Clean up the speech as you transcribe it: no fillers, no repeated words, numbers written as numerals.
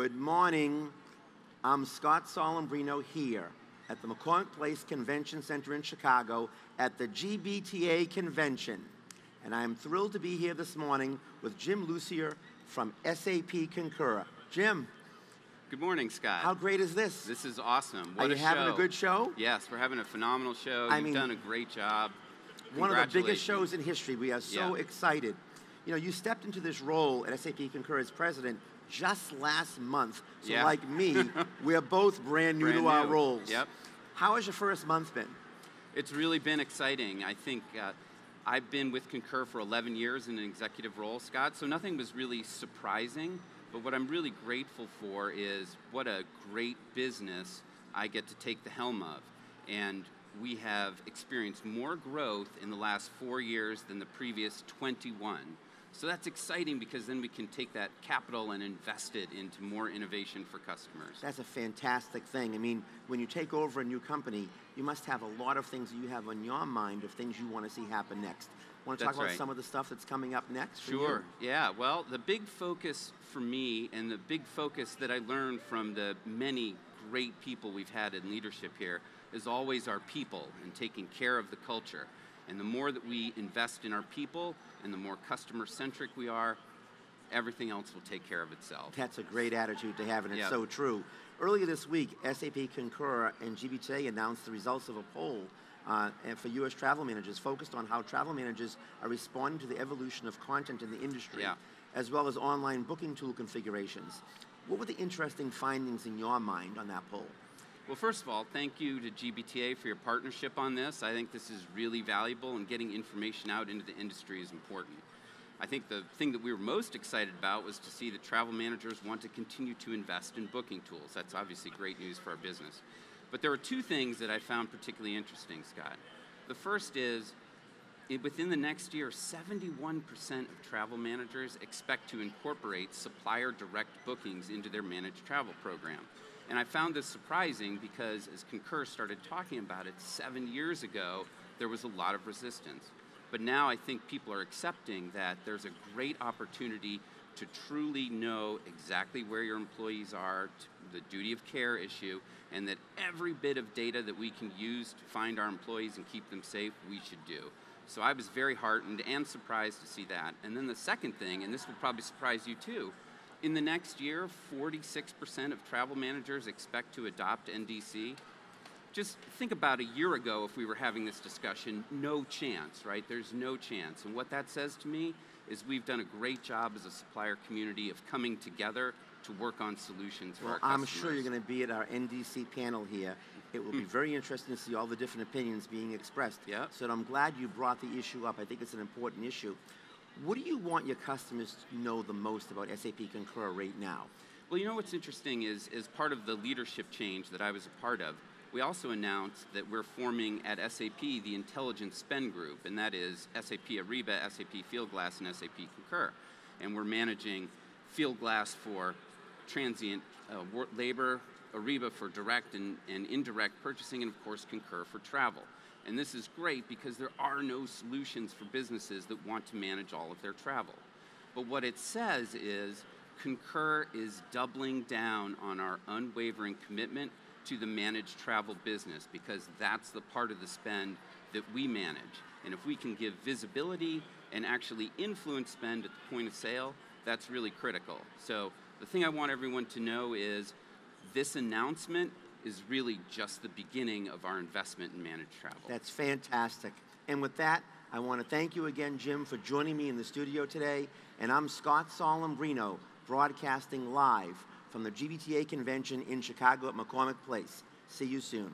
Good morning. I'm Scott Solembrino here at the McCormick Place Convention Center in Chicago at the GBTA convention. And I'm thrilled to be here this morning with Jim Lucier from SAP Concur. Jim. Good morning, Scott. How great is this? This is awesome. Are you having a good show? Yes, we're having a phenomenal show. You've done a great job. One of the biggest shows in history. We are so excited. You know, you stepped into this role at SAP Concur as president just last month. So like me, we're both brand new to our roles. Yep. How has your first month been? It's really been exciting. I think I've been with Concur for 11 years in an executive role, Scott, so nothing was really surprising. But what I'm really grateful for is what a great business I get to take the helm of. And we have experienced more growth in the last 4 years than the previous 21. So that's exciting because then we can take that capital and invest it into more innovation for customers. That's a fantastic thing. I mean, when you take over a new company, you must have a lot of things that you have on your mind of things you want to see happen next. Want to talk about some of the stuff that's coming up next? Sure, yeah. Well, the big focus for me and the big focus that I learned from the many great people we've had in leadership here is always our people and taking care of the culture. And the more that we invest in our people and the more customer-centric we are, everything else will take care of itself. That's a great attitude to have, and it's so true. Earlier this week, SAP Concur and GBTA announced the results of a poll for U.S. travel managers focused on how travel managers are responding to the evolution of content in the industry, as well as online booking tool configurations. What were the interesting findings in your mind on that poll? Well, first of all, thank you to GBTA for your partnership on this. I think this is really valuable, and getting information out into the industry is important. I think the thing that we were most excited about was to see that travel managers want to continue to invest in booking tools. That's obviously great news for our business. But there were two things that I found particularly interesting, Scott. The first is, within the next year, 71% of travel managers expect to incorporate supplier direct bookings into their managed travel program. And I found this surprising because as Concur started talking about it 7 years ago, there was a lot of resistance. But now I think people are accepting that there's a great opportunity to truly know exactly where your employees are, the duty of care issue, and that every bit of data that we can use to find our employees and keep them safe, we should do. So I was very heartened and surprised to see that. And then the second thing, and this will probably surprise you too, in the next year, 46% of travel managers expect to adopt NDC. Just think about a year ago if we were having this discussion, no chance, right? There's no chance. And what that says to me is we've done a great job as a supplier community of coming together to work on solutions for our customers. I'm sure you're going to be at our NDC panel here. It will be very interesting to see all the different opinions being expressed. So I'm glad you brought the issue up. I think it's an important issue. What do you want your customers to know the most about SAP Concur right now? Well, you know what's interesting is, as part of the leadership change that I was a part of, we also announced that we're forming at SAP the Intelligent Spend Group, and that is SAP Ariba, SAP Fieldglass, and SAP Concur. And we're managing Fieldglass for transient labor, Ariba for direct and indirect purchasing, and of course Concur for travel. And this is great because there are no solutions for businesses that want to manage all of their travel. But what it says is Concur is doubling down on our unwavering commitment to the managed travel business because that's the part of the spend that we manage. And if we can give visibility and actually influence spend at the point of sale, that's really critical. So the thing I want everyone to know is this announcement is really just the beginning of our investment in managed travel. That's fantastic. And with that, I want to thank you again, Jim, for joining me in the studio today. And I'm Scott Solembrino, broadcasting live from the GBTA convention in Chicago at McCormick Place. See you soon.